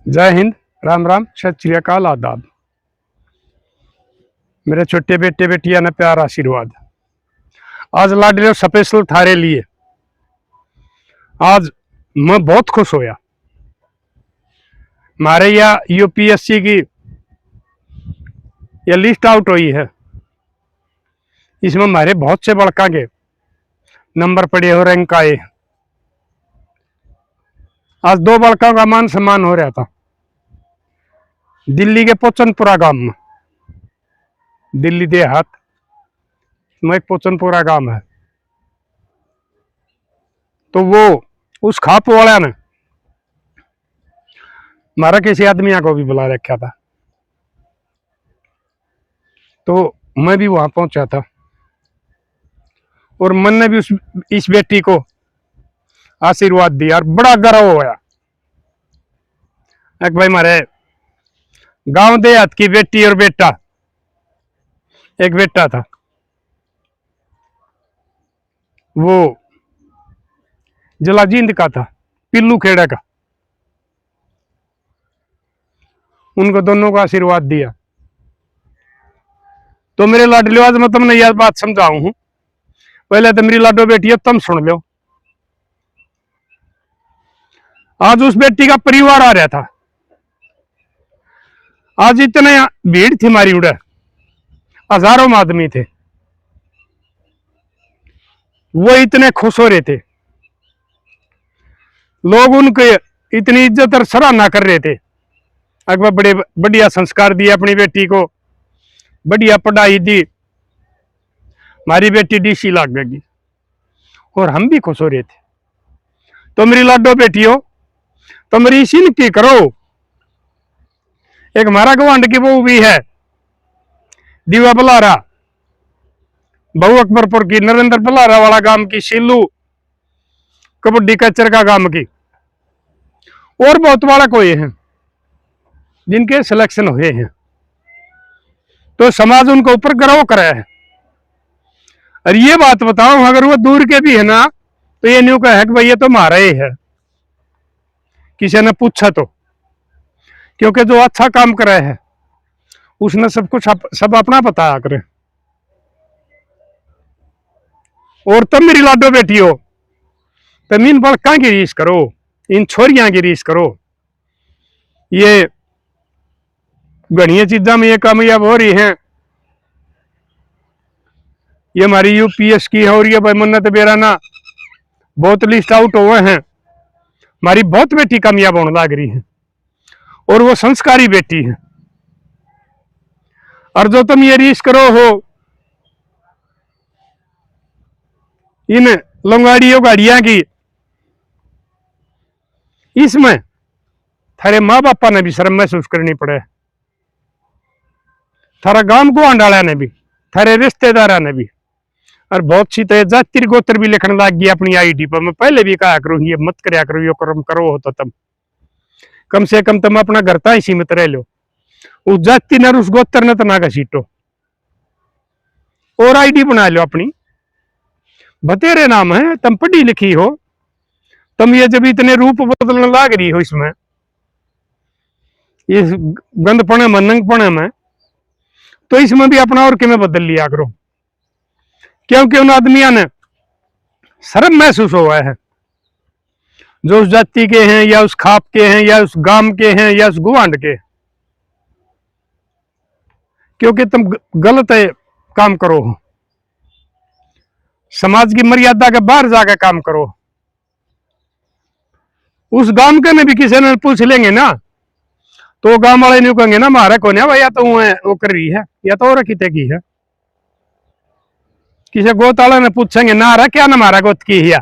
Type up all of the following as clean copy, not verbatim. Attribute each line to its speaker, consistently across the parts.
Speaker 1: जय हिंद, राम राम, सत श्री अकाल, आदाब। मेरे छोटे बेटे बेटिया ने प्यार आशीर्वाद। आज लाडले स्पेशल थारे लिए। आज मैं बहुत खुश होया। हमारे यहाँ यूपीएससी की ये लिस्ट आउट हुई है। इसमें हमारे बहुत से बड़का के नंबर पड़े हो, रैंक आए। आज दो बड़का का मान सम्मान हो रहा था दिल्ली के पोचनपुरा गांव में। दिल्ली देहात में पोचनपुरा गांव है। तो वो उस खाप वाला ने हमारा किसी आदमिया को भी बुला रखा था। तो मैं भी वहां पहुंचा था और मन ने भी इस बेटी को आशीर्वाद दिया और बड़ा गर्व होया। एक भाई हमारे गांव देहात की बेटी और बेटा, एक बेटा था वो जलाजींद का था, पिल्लू खेड़ा का। उनको दोनों को आशीर्वाद दिया। तो मेरे लाडले, आज मैं तुमने यह बात समझाऊं हूं। पहले तो मेरी लाडो बेटी है, तुम सुन लो। आज उस बेटी का परिवार आ रहा था। आज इतने भीड़ थी हमारी उड़े, हजारों आदमी थे। वो इतने खुश हो रहे थे, लोग उनके इतनी इज्जत और सराहना कर रहे थे। अकबर बड़े बढ़िया संस्कार दिए अपनी बेटी को, बढ़िया पढ़ाई दी। हमारी बेटी डीसी लाग गई और हम भी खुश हो रहे थे। तो मेरी लाडो बेटियों, तो मेरी इसी की करो। एक हमारा गवांड की बहू भी है, दीवा बलारा, बहू अकबरपुर की, नरेंद्र बलारा वाला गांव की, शीलू कबड्डी कचर का गांव की। और बहुत बालक हुए हैं जिनके सिलेक्शन हुए हैं। तो समाज उनको ऊपर गर्व करा है। और ये बात बताओ, अगर वो दूर के भी है ना, तो ये न्यू कहे कि भाई ये तो हमारा ही है, किसी ने पूछा तो। क्योंकि जो अच्छा काम करे है उसने सब कुछ सब अपना बताया करे। और तब मेरी लाडो बेटी हो, तो इन बड़का की रीस करो, इन छोरियां की रीस करो। ये घड़िया चीजा में ये कामयाब हो रही हैं। ये हमारी यूपीएस की है और ये भाई मन्नत बेराना बहुत लिस्ट आउट हुए हैं। हमारी बहुत बेटी कामयाब होने लग रही है और वो संस्कारी बेटी है। और जो तुम ये रीस करो हो इन लंगाड़ियों गाड़िया की, इसमें थारे माँ बापा ने भी शर्म महसूस करनी पड़े, थारा गांव को अंडाला ने भी, थारे रिश्तेदारा ने भी। और बहुत सी तो जाति गोत्र भी लिखने लग गई अपनी आईडी पर। मैं पहले भी कहा करूँ ये मत करया करो, यो कर्म करो हो तो तुम कम से कम तुम अपना घर ता ही सीमित रह लो। उस जाति ने उस गोत्र ने तो ना घसीटो और आईडी बना लो अपनी, बतेरे नाम है, तुम पढ़ी लिखी हो। तुम ये जब इतने रूप बदलने लाग रही हो इसमें, इस गंदपने में, नंगपने में, तो इसमें भी अपना और किमें बदल लिया करो। क्योंकि उन आदमियों ने शर्म महसूस हुआ है जो उस जाति के हैं या उस खाप के हैं या उस गांव के हैं या उस गुवांड के। क्योंकि तुम गलत काम करो, समाज की मर्यादा के बाहर जाकर काम करो। उस गांव के में भी किसी ने पूछ लेंगे ना, तो गांव वाले नहीं कहेंगे ना मारा कौन है भाई, या तो वो कर रही है या तो और किते की है। किसी गोत वाले ने पूछेंगे ना रहा क्या ना मारा गोत की है,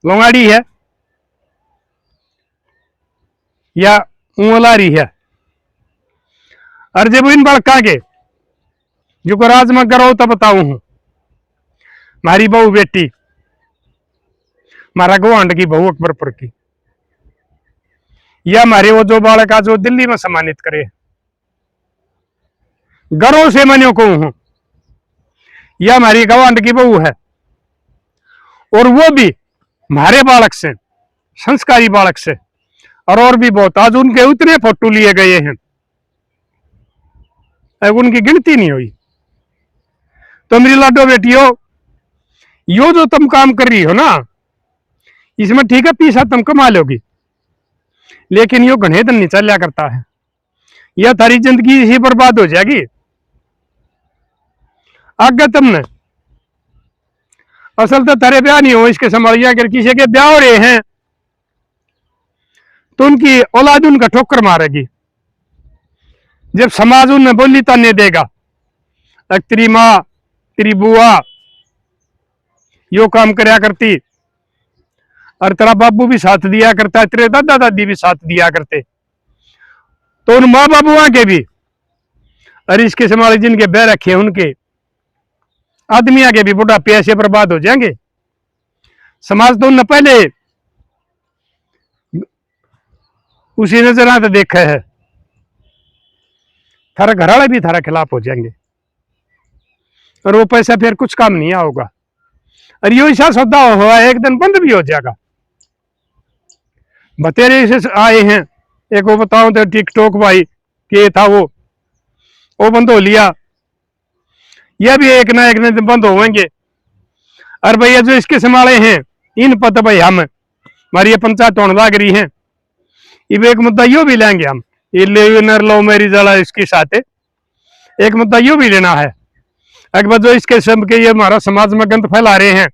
Speaker 1: लोंगाड़ी है या ऊलारी है। और जब इन बड़का के जो को राज में करो तो बताऊं हूं, मारी बहू बेटी, मारा गवांड की बहू अकबरपुर की, या हमारे वो जो बालक जो दिल्ली में सम्मानित करे, गर्व से मैं को हूं, यह हमारी गवांड की बहू है। और वो भी हमारे बालक से, संस्कारी बालक से और भी बहुत। आज उनके उतने फोटो लिए गए हैं, अब उनकी गिनती नहीं हुई। तो मेरी लाडो बेटियों, यो जो तुम काम कर रही हो ना, इसमें ठीक है पैसा तुम कमा लोगी, लेकिन यो घने दिन नहीं चलिया करता है। यह थारी जिंदगी ही बर्बाद हो जाएगी। आगे तुमने असल तो थारे ब्याह नहीं हो, इसके संभालिया। अगर किसी के ब्याह हो रहे हैं तो उनकी औलाद उनका ठोकर मारेगी। जब समाज उन्हें बोली ताने देगा, तेरी माँ तेरी बुआ यो काम करया करती, और तेरा बाबू भी साथ दिया करता, तेरे दादा दादी भी साथ दिया करते, तो उन माँ बाबुआ के भी और इसके संभाले जिनके बह रखे उनके आदमिया के भी बुढ़ापे ऐसे बर्बाद हो जाएंगे। समाज तो उन्हें पहले उसी नजर तो देखा है। थारा घर वाले भी थारा खिलाफ हो जाएंगे और वो पैसा फिर कुछ काम नहीं आओगा। और यो ऐसा सौदा हुआ एक दिन बंद भी हो जाएगा। बतेरे से आए हैं, एक वो बताऊं तो टिकटॉक भाई के था वो बंद हो लिया। यह भी एक ना एक दिन बंद होंगे। और भैया जो इसके संभाले हैं इन पता भाई हम हमारी ये पंचायत होने लग रही है, ये एक मुद्दा यो भी लेंगे हम, ये लव मैरिज वाला इसके साथ एक मुद्दा यो भी लेना है। अकबर जो इसके सब के ये हमारा समाज में गंद फैला रहे हैं,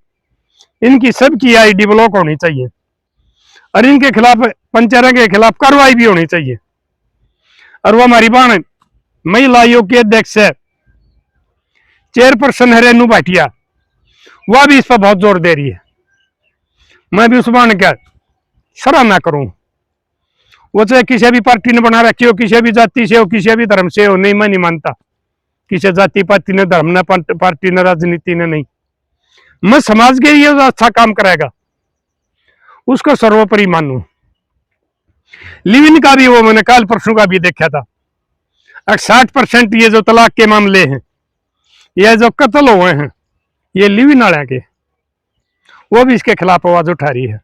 Speaker 1: इनकी सबकी आईडी ब्लॉक होनी चाहिए और इनके खिलाफ पंचायत के खिलाफ कार्रवाई भी होनी चाहिए। और वो हमारी बहन महिला आयोग की अध्यक्ष है, चेयरपर्सन है रेनू भाटिया, वह भी इस पर बहुत जोर दे रही है। मैं भी उस बहन का सराहना करूं। वो चाहे किसी भी पार्टी ने बना रखी हो, किसी भी जाति से हो, किसी भी धर्म से हो, नहीं मैं नहीं मानता किसी जाति पाति ने, धर्म ने, पार्टी ने, राजनीति ने नहीं। मैं समाज के लिए अच्छा काम करेगा उसको सर्वोपरि मानू। लिविन का भी वो मैंने काल परसों का भी देखा था, 60% ये जो तलाक के मामले हैं, ये जो कत्ल हुए हैं, ये लिविन वाले के, वो भी इसके खिलाफ आवाज उठा रही है।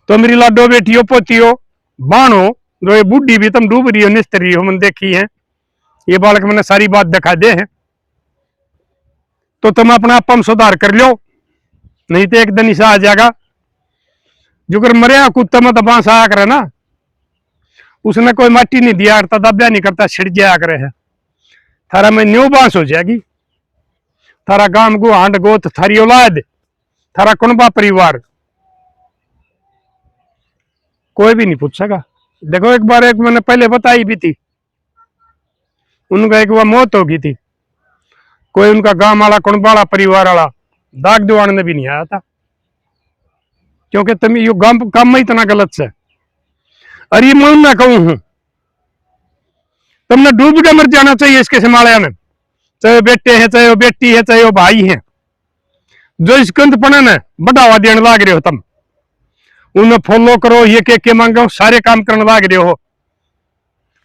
Speaker 1: तो मेरी लाडो बेटियों पोतियों बाणो, जो ये बुढ़ी भी तुम डूब रही हो निस्तर रही हो, मैंने देखी है, ये बालक मैंने सारी बात दिखा दे है। तो तुम अपना आप में सुधार कर लो, नहीं तो एक दिन ऐसा आ जाएगा जो कर मरिया कुत्ता में तो बांस आया करे ना, उसने कोई माटी नहीं दिया करता, दब्या नहीं करता, छिड़ जाया करे है, थारा में न्यू बांस हो जाएगी। थारा गांव गो हांड गोत, थारी औलाद, थारा कुनबा परिवार कोई भी नहीं पूछ सका। देखो एक बार एक मैंने पहले बताई भी थी, उनका एक बार मौत हो गई थी, कोई उनका गांव वाला कुनबाड़ा परिवार वाला दाग दिवाने भी नहीं आया था, क्योंकि तुम यो काम में इतना गलत से। और ये मैं ना कहूं हूं, तुमने डूब के मर जाना चाहिए इसके संभाले में, चाहे वो बेटे हैं, चाहे वो बेटी है, चाहे वो भाई है। जो इस गंदपना ने बढ़ावा देने लाग रहे हो तुम, उन्हें फॉलो करो, ये के मांगो, सारे काम करने लाग रहे हो।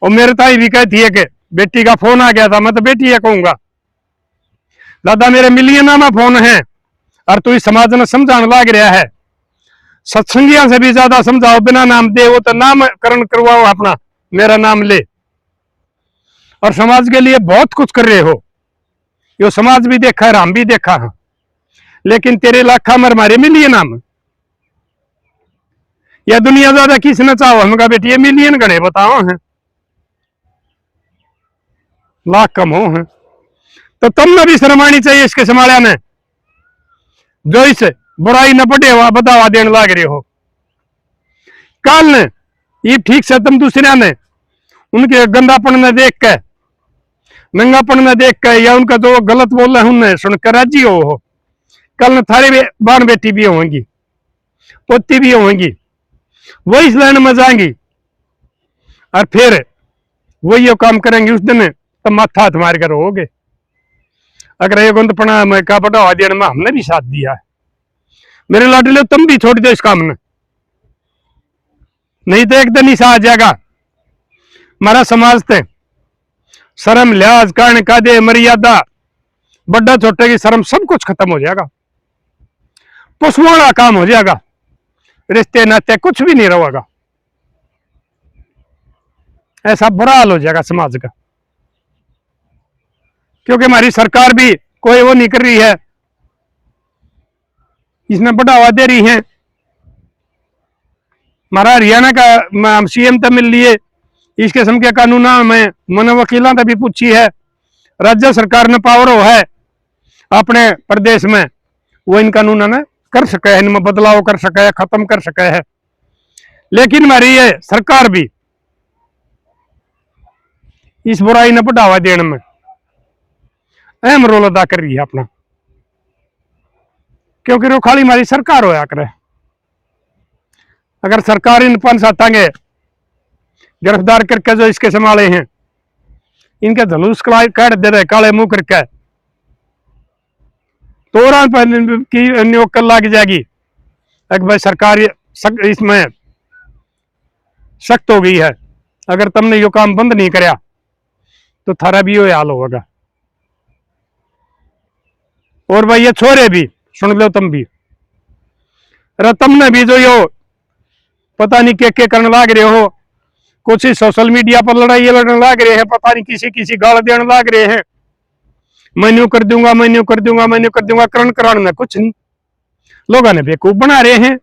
Speaker 1: और मेरे ताई भी कहती है कि बेटी का फोन आ गया था, मैं तो बेटी है कहूंगा, दादा मेरे मिलियन फोन है और तू इस समाज ने समझाने लाग रहा है। सत्संगियों से भी ज्यादा समझाओ, बिना नाम दे, वो तो नामकरण करवाओ अपना, मेरा नाम ले, और समाज के लिए बहुत कुछ कर रहे हो। यो समाज भी देखा है, हम भी देखा है, लेकिन तेरे लाखा मर मारे मिलियन नाम, या दुनिया ज्यादा किसने चाहो, हम कहा बेटी ये मिलियन गणे बताओ हैं, लाख कम हो हैं। तो तुमने भी शर्म आनी चाहिए इसके संभालिया ने, जो इस बुराई न बढ़ावा देने लाग रहे हो। काल ने ये ठीक से तुम दूसरे ने उनके गंदापन ने देख के, नंगापन ने देख के, या उनका जो गलत बोल रहे उन्हें सुनकर राजी हो, कल न थारे बाण बेटी भी होंगी, पोती भी होंगी, वो इस लाइन में जाएंगी और फिर वो ये काम करेंगे। उस दिन तो माथा हाथ मार कर होगे। अगर ये गंदपना में का बढ़ावा देने में हमने भी साथ दिया है, मेरे लाडले तुम भी छोड़ दो इस काम ने, नहीं तो एक दिन ही सा आ जाएगा हमारा समाज थे शर्म लिहाज कारण कायदे मर्यादा बड़ा छोटे की शर्म सब कुछ खत्म हो जाएगा, पशुओं का काम हो जाएगा, रिश्ते नाते कुछ भी नहीं रहेगा। ऐसा बुरा हाल हो जाएगा समाज का। क्योंकि हमारी सरकार भी कोई वो नहीं कर रही है, इसमें बढ़ावा दे रही है। हमारा हरियाणा का सीएम तक मिल लिए, इस किस्म के कानून में मैंने वकीलों तक भी पूछी है। राज्य सरकार ने पावर हो है अपने प्रदेश में, वो इन कानूनों ने कर सके है, इनमें बदलाव कर सके है, खत्म कर सके है। लेकिन हमारी ये सरकार भी इस बुराई ने बढ़ावा देने में अहम रोल अदा कर रही है अपना। क्योंकि वो खाली हमारी सरकार होया करे। अगर सरकार इन 5-7 गिरफ्तार करके जो इसके संभाले हैं, इनके धनुष काट दे रहे काले मुंह करके, तो की नियोग कर लग जाएगी। एक भाई सरकार इसमें सख्त हो गई है, अगर तुमने यो काम बंद नहीं कराया तो थारा भी यो हाल होगा। और भाई ये छोरे भी सुन लो, तुम भी, अरे तुमने भी जो यो पता नहीं के करने लाग रहे हो, कुछ ही सोशल मीडिया पर लड़ाई लड़ने लाग रहे हैं, पता नहीं किसी गाल देने लाग रहे हैं, मैं कर दूंगा, मैं कर दूंगा, मैं कर दूंगा, करण कराने में कुछ नहीं। लोगों ने बेवकूफ बना रहे हैं।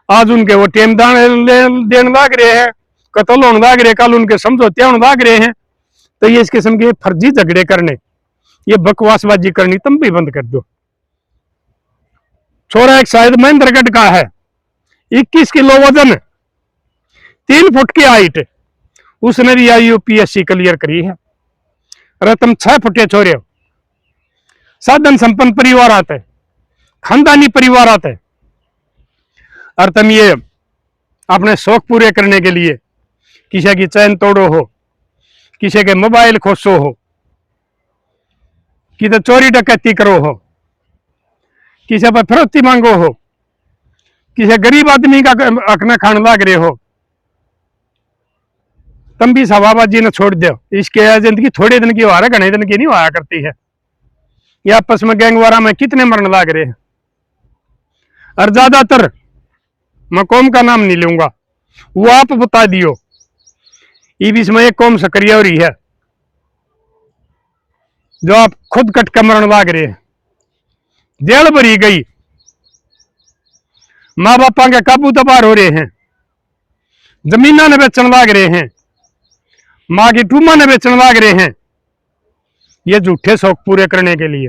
Speaker 1: आज उनके वो टेम देने लाग रहे हैं, कत्ल होने लाग रहे, कल उनके समझौते होने लाग रहे हैं। तो ये इस किस्म के फर्जी झगड़े करने, ये बकवासबाजी करनी तुम भी बंद कर दो। छोरा एक शायद महेंद्रगढ़ का है, 21 किलो वजन, 3 फुट की हाइट, उसने भी यूपीएससी क्लियर करी है। अरे तुम 6 फुटे छोरे हो, साधन संपन्न परिवार आते, खानदानी परिवार आते, और तुम ये अपने शौक पूरे करने के लिए किसी की चैन तोड़ो हो, किसी के मोबाइल खोसो हो, कि तो चोरी डकैती करो हो, किसी पर फिरौती मांगो हो, किसी गरीब आदमी का अखना खाने लाग रहे हो, तुम भी सवाबाजी ने छोड़ दो। इसके जिंदगी थोड़े दिन की हो रहा है, घने दिन की नहीं हुआ करती है। ये आपस में गैंगवारा में कितने मरने लाग रहे हैं। और ज्यादातर मैं कौम का नाम नहीं लूंगा, वो आप बता दियो, ये बीच में एक कौम सक्रिय हो रही है जो आप खुद कट कर मरने लाग रहे हैं। जेल भरी गई, माँ बापा के काबू दबार हो रहे हैं, जमीना ने बेचने लाग रहे हैं, माँ की टूमा ने बेचने लाग रहे हैं, ये झूठे शौक पूरे करने के लिए।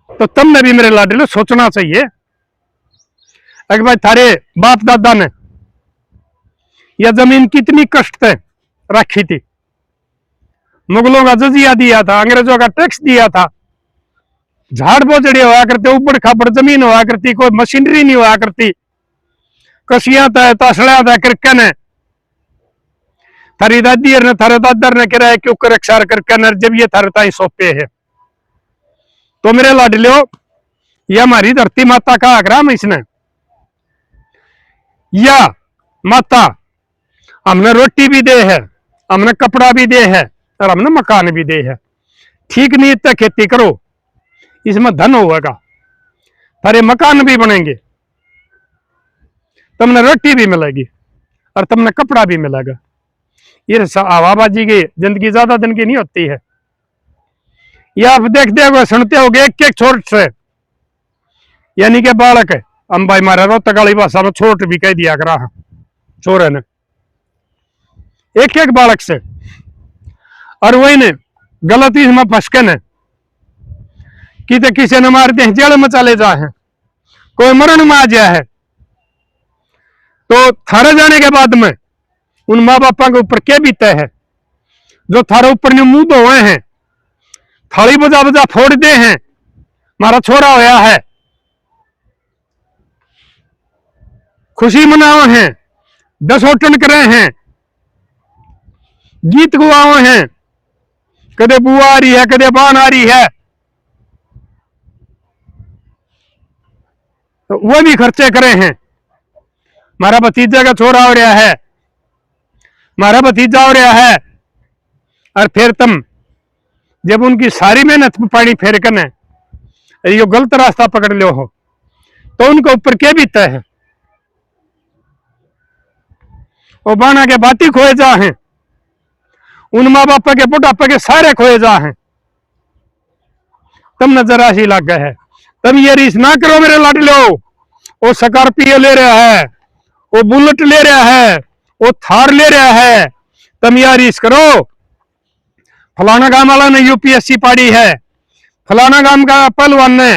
Speaker 1: तो तुमने भी मेरे लाडले सोचना चाहिए। अगर भाई थारे बाप दादा ने यह जमीन कितनी कष्ट से रखी थी, मुगलों का जजिया दिया था, अंग्रेजों का टैक्स दिया था, झाड़ बोझड़े हुआ करते, ऊपर खापड़ जमीन हुआ करती, कोई मशीनरी नहीं हुआ करती, कसियां तय तसड़ा तय करके ने थारी दादी ने थारे दादर ने किराया क्यों कर रक्षा करके न, जब ये थारे ताई सौंपे है। तो मेरे लाडलो, ये हमारी धरती माता का आग्राम इसने, या माता हमने रोटी भी दे है, हमने कपड़ा भी दे है, और हमने मकान भी दे है। ठीक नीयत तक खेती करो, इसमें धन होगा, थारे मकान भी बनेंगे, तुमने रोटी भी मिलेगी और तुमने कपड़ा भी मिलेगा। ये हवाबाजी की जिंदगी ज्यादा दिन की नहीं होती है। ये आप देखते हो सुनते हो एक एक छोट से, यानी कि बालक है, हम भाई मारा रोहतक वाली भाषा में छोट भी कह दिया करा छोरे ने, एक एक बालक से, और वही ने गलती में फंसके ने कि तो किसी ने मार दे, जेल में चले जा है, कोई मरण में आ जाए है, तो थारे जाने के बाद में उन माँ बापा के ऊपर क्या बीता है, जो थारे ऊपर ने मुंह धोए हैं, थाली बजा बजा फोड़ दे हैं, मारा छोरा होया है, खुशी मनाओ हैं, 10 होटन करे हैं, गीत गुआओ हैं, कदे बुआ आ रही है, कदे बान आ रही है, तो वो भी खर्चे करे हैं। मारा भतीजा का छोरा हो रहा है, मारा भतीजा हो रहा है, और फिर तुम जब उनकी सारी मेहनत में पानी फेर कर यो गलत रास्ता पकड़ लो हो, तो उनके ऊपर क्या बीता है। वो बाना के बाती खोए जा हैं, उन माँ बाप के बुढ़ापे के सारे खोए जा हैं। तब नजर आशी लग गए है। तब ये रीस ना करो मेरे लाडलो। वो स्कॉर्पियो ले रहा है, वो बुलेट ले रहा है, वो थार ले रहा है, तुम यार रीस करो। फलाना गांव वाला ने यूपीएससी पढ़ी है, फलाना गांव का पहलवान ने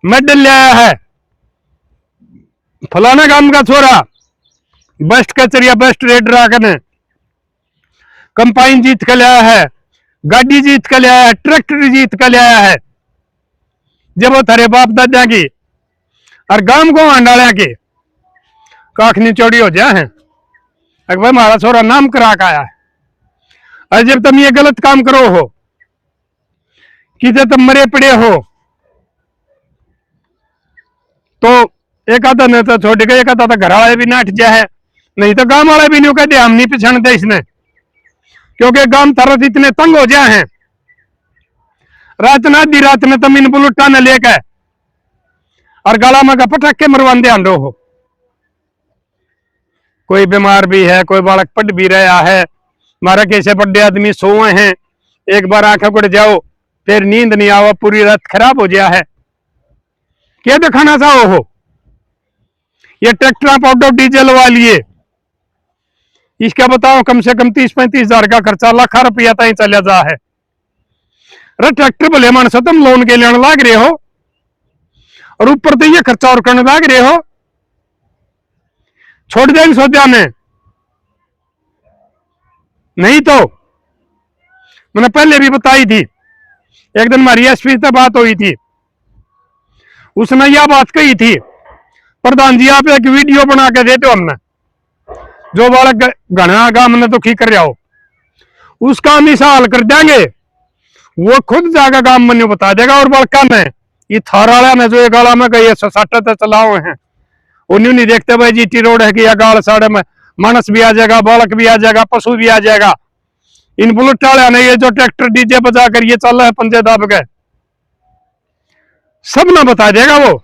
Speaker 1: मेडल ले आया है, फलाना गांव का छोरा बेस्ट कैचर या बेस्ट रेडर आकर कंपाइन जीत कर लाया है, गाड़ी जीत कर लाया है, ट्रैक्टर जीत कर लाया है। जब वो थारे बाप दादा की और गांव को अंडालिया की काखनी चौड़ी हो जाए हैं, अगर भाई हमारा छोरा नाम करा के आया है। और जब तुम ये गलत काम करो हो कि जब तुम मरे पड़े हो तो एक आधा ने तो छोड़ गए, एक आधा तो घर वाले भी नाट जाए, नहीं तो गांव वाले भी नहीं कहते हम नहीं पिछड़ते इसने, क्योंकि गांव तरफ इतने तंग हो जाए हैं। रात ना आधी रात में तुम इन बुलुट्टा ने लेकर और गला में का पटाखे मरवाते आंदो हो। कोई बीमार भी है, कोई बालक पट भी रहा है, मारा कैसे बड़े आदमी सोए हैं, एक बार आंखें उड़ जाओ फिर नींद नहीं आओ, पूरी रात खराब हो गया है। क्या दिखाना चाहो हो? ये ट्रैक्टर पाउडर डीजल वाली, इसका बताओ कम से कम 30-35 हजार का खर्चा, लाखों रुपया तक चला जा है। अरे ट्रैक्टर भले मानस तुम लोन के लेने लाग रहे हो और ऊपर तो ये खर्चा और करने लाग रहे हो, छोड़ देंगे सोचा में। नहीं तो मैंने पहले भी बताई थी, एक दिन हमारी एसपी से बात हुई थी, उसने यह बात कही थी, प्रधान जी आप एक वीडियो बना के देते हो हमने, जो बालक घना गांव में दुखी कर रहा हो उसका मिसाल कर देंगे, वो खुद जाकर गांव में बता देगा। और बड़का में ये थार वाला ने जो ये गाला में गई 160 चलाओ हैं, उन्हें नहीं देखते भाई जीटी रोड है कि या गाल साढ़े में मानस भी आ जाएगा, बालक भी आ जाएगा, पशु भी आ जाएगा। इन बुलेट वाले ने ये जो ट्रैक्टर डीजे बजा कर ये चल रहा है पंजे दाब के, सब ना बता देगा, वो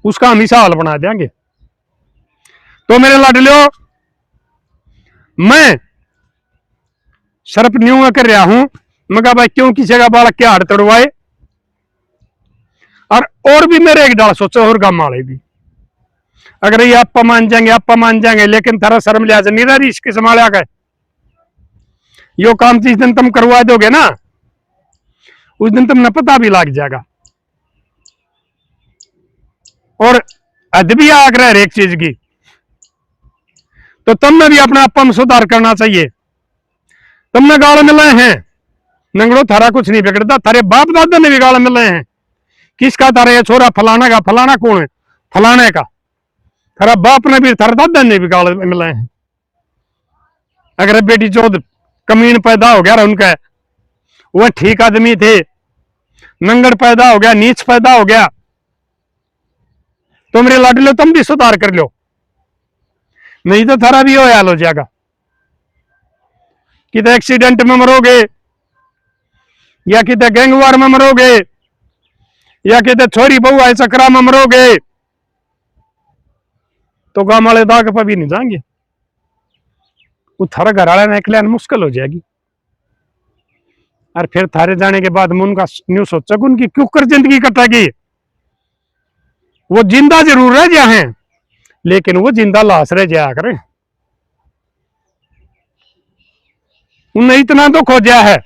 Speaker 1: उसका मिसाल बना देंगे। तो मेरे लाडलियों, मैं सर्प न्यू कर रहा हूं, मगर भाई क्यों किसी का बालक के हाथ तोड़वाए। और भी मेरे एक डाल सोचो, और गांव वाले भी अगर ये आप मान जाएंगे, लेकिन थारा शर्म लिहाज नहीं रही इसके संभाला गए। यो काम जिस दिन तुम करवा दोगे ना, उस दिन तुमने पता भी लग जाएगा। और हद भी आकर हर एक चीज की, तो तुमने भी अपना आप में सुधार करना चाहिए। तुमने गाल मिले हैं नंगड़ो, थारा कुछ नहीं बिगड़ता, थारे बाप दादा ने भी गाल मिले हैं। किसका तारा ये छोरा फलाना का, फलाना कौन है, फलाने का, थारा बाप ने भी थारा दादा ने भी गाल मिले हैं। अगर बेटी चौध कमीन पैदा हो गया उनका, वह ठीक आदमी थे, नंगड़ पैदा हो गया, नीच पैदा हो गया, तो मेरे लाडलो तुम भी सुधार कर लो, नहीं तो थारा भी हाल हो जाएगा। कितने एक्सीडेंट में मरोगे, या कितने गैंगवार में मरोगे, या कितने छोरी बहू आए चक्रा में मरोगे, तो गांव वाले दाग पर भी नहीं जाएंगे, वो थारा घर वाले निकले मुश्किल हो जाएगी। और फिर थारे जाने के बाद मुन का न्यू सोचा उनकी क्यों कर जिंदगी कटेगी। वो जिंदा जरूर रह जाए, लेकिन वो जिंदा लाश रह जाया करे। उन्हें इतना दुख हो गया है,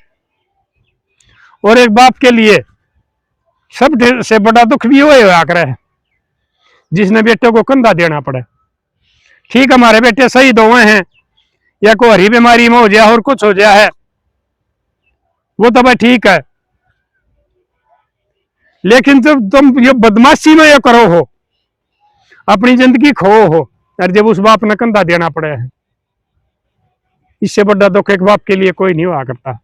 Speaker 1: और एक बाप के लिए सब से बड़ा दुख भी हुआ करे जिसने बेटे को कंधा देना पड़े। ठीक हमारे बेटे शहीद हुए हैं, या कोई हरी बीमारी में हो जाए और कुछ हो जाए है, वो तो भाई ठीक है, लेकिन जब तुम ये बदमाशी में ये करो हो, अपनी जिंदगी खो हो, और जब उस बाप ने कंधा देना पड़े है, इससे बड़ा दुख एक बाप के लिए कोई नहीं हुआ करता।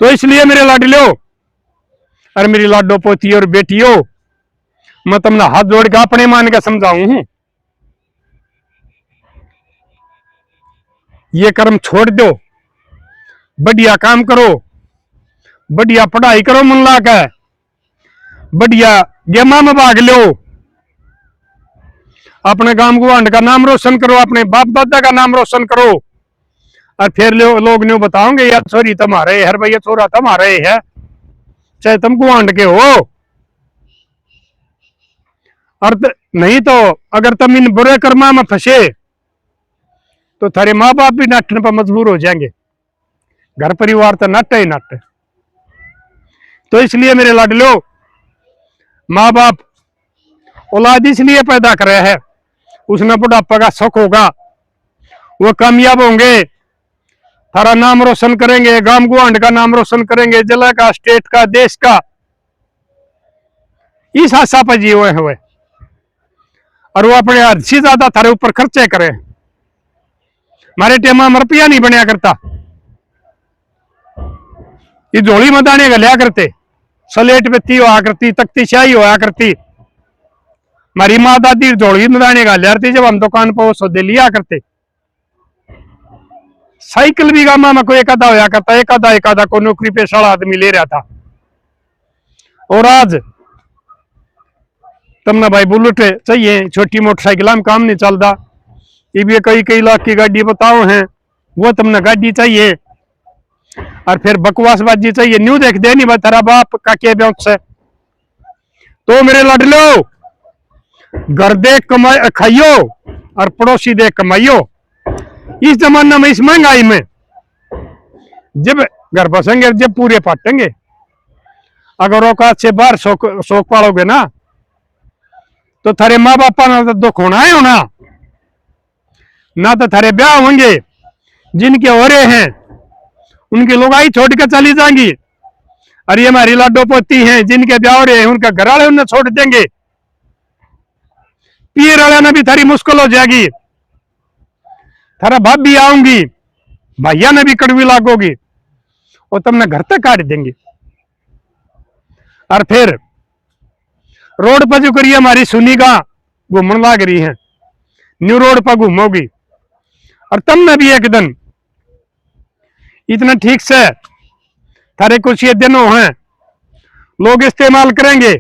Speaker 1: तो इसलिए मेरे लाडलो और मेरी लाडो पोती और बेटियों, मैं तुमने हाथ जोड़ के अपने मान के समझाऊं हूं, ये कर्म छोड़ दो, बढ़िया काम करो, बढ़िया पढ़ाई करो, मन ला के बढ़िया गेमा में भाग लो, अपने गांव गुआंढ का नाम रोशन करो, अपने बाप दादा का नाम रोशन करो। और फिर लोग न्यू बताओगे यार छोरी तुम्हारे हर भैया छोरा तुम्हारे है, चाहे तुम गुआंढ के हो। और नहीं तो अगर तुम इन बुरे कर्मा में फंसे तो थारे माँ बाप भी नाटने पर मजबूर हो जाएंगे। घर परिवार तो नट ही नट। तो इसलिए मेरे लाडलो, माँ बाप औलाद इसलिए पैदा करे है, उसने बुढ़ापा का सुख होगा, वो कामयाब होंगे, थारा नाम रोशन करेंगे, गांव गुआंढ का नाम रोशन करेंगे, जिला का, स्टेट का, देश का। इस आशा पर जिए हुए और वो अपने हद से ज्यादा थारे ऊपर खर्चे करे। हमारे टेमा में रुपया नहीं बनया करता, ये झोली में दाने गलिया करते, सलेट बेती हुआ करती, तख्ती शाही हुआ करती। हमारी माँ दादी झोली में दाने गलिया करती जब हम दुकान पर वो सौदे लिया करते। साइकिल भी गामा में कोई एक आधा होया करता, एक आधा को नौकरी पेशा आदमी ले रहा था। और आज तुमने भाई बुलेट चाहिए, छोटी मोटरसाइकिल में काम नहीं चलता, ये भी कई लाख की गाड़ी बताओ हैं, वो तुमने गाड़ी चाहिए। और फिर बकवासबाजी चाहिए, न्यू देख दे नहीं तेरा बाप का के ब्योंत से। तो मेरे लड़लो, घर दे कमाई खाइयो और पड़ोसी दे कमाइयो। इस जमाने में, इस महंगाई में, जब घर बसेंगे जब पूरे पाटेंगे। अगर औकात से बाहर शौक पालोगे ना तो थारे माँ बापा ना तो दुख होना है होना, ना तो थारे ब्याह होंगे। जिनके हो रहे हैं उनकी लुगाई छोड़ के चली जाएंगी, और ये हमारी लाडो पोती हैं जिनके ब्याह हो रहे हैं उनका घर वाले उन्हें छोड़ देंगे। पीर वाले ने भी थारी मुश्किल हो जाएगी, थारा बाप भी आऊंगी, भैया ने भी कड़वी लागोगी, और तुमने घर तक काट देंगे। और फिर रोड पर जो करिए हमारी सुनी का घूमने लाग रही है, न्यू रोड पर घूमोगी, और तुमने भी एक दिन इतना ठीक से थारे कुछ ये दिन हैं लोग इस्तेमाल करेंगे,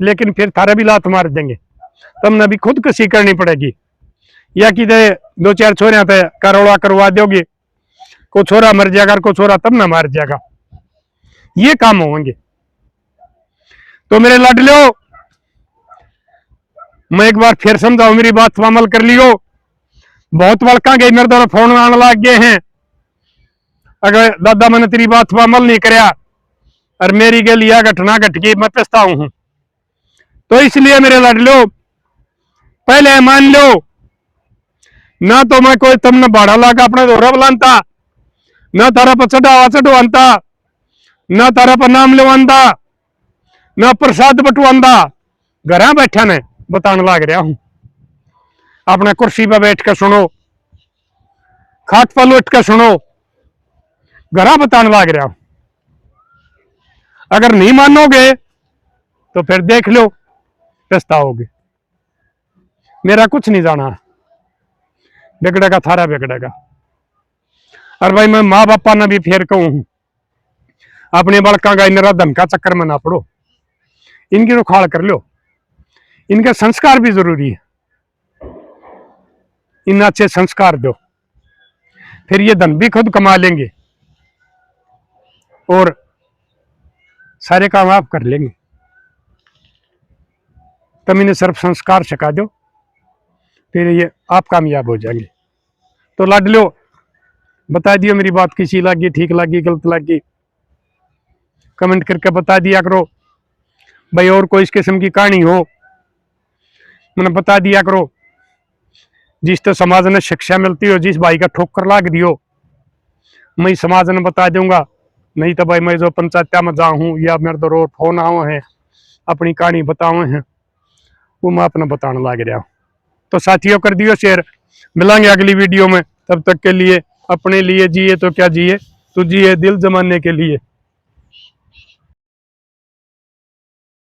Speaker 1: लेकिन फिर थारे भी लात मार देंगे। तुमने भी खुद कसी करनी पड़ेगी, या कि दो चार छोरियां थे करोड़ा करवा दोगे, को छोरा मर जाएगा, को छोरा तब ना मार जाएगा, ये काम होंगे। तो मेरे लाडलो, मैं एक बार फिर समझाऊ, मेरी बात पर अमल कर लियो। बहुत बड़का गए मेरे द्वारा फोन आने लग गए हैं, अगर दादा मैंने तेरी बात पर अमल नहीं कराया और मेरी के लिए घटना घट गई, मैं पछताऊ हूं। तो इसलिए मेरे लाडलो, पहले मान लो ना तो मैं कोई तुमने भाड़ा लाकर अपने दोहरा बुलाता, ना तारा पर चढ़वाता, ना तारा पर नाम लेवाता, ना प्रसाद बटवांदा, घर बैठा ने बताने लग रहा हूं। अपने कुर्सी पर बैठ कर सुनो, खाट पर लौट कर सुनो, घर बताने लग रहा हूं। अगर नहीं मानोगे तो फिर देख लो पछताओगे। मेरा कुछ नहीं जाना, बिगड़ेगा थारा बिगड़ेगा। और भाई मैं माँ बापा ने भी फिर कहूं, अपने बड़का का इनरा धन का चक्कर में ना पड़ो, इनकी रुखाड़ कर लो, इनके संस्कार भी जरूरी है, इन अच्छे संस्कार दो, फिर ये धन भी खुद कमा लेंगे और सारे काम आप कर लेंगे। तुम इन्हें सिर्फ संस्कार सिखा दो, फिर ये आप कामयाब हो जाएंगे। तो लाडलो, बता दियो मेरी बात किसी लगी, ठीक लगी, गलत लगी, कमेंट करके बता दिया करो भाई। और कोई इस किस्म की कहानी हो मैंने बता दिया करो, जिस तो समाज ने शिक्षा मिलती हो, जिस भाई का ठोकर लाग दियो मैं समाज ने बता दूंगा। नहीं तो भाई मैं जो पंचायत में जाऊँ या मेरे तो रोज फोन आओ हैं अपनी कहानी बताओ हैं, वो मैं अपना बताने लग रहा हूँ। तो साथियों कर दियो शेयर, मिलेंगे अगली वीडियो में, तब तक के लिए अपने लिए जिए तो क्या जिए, तू जिए दिल जमाने के लिए।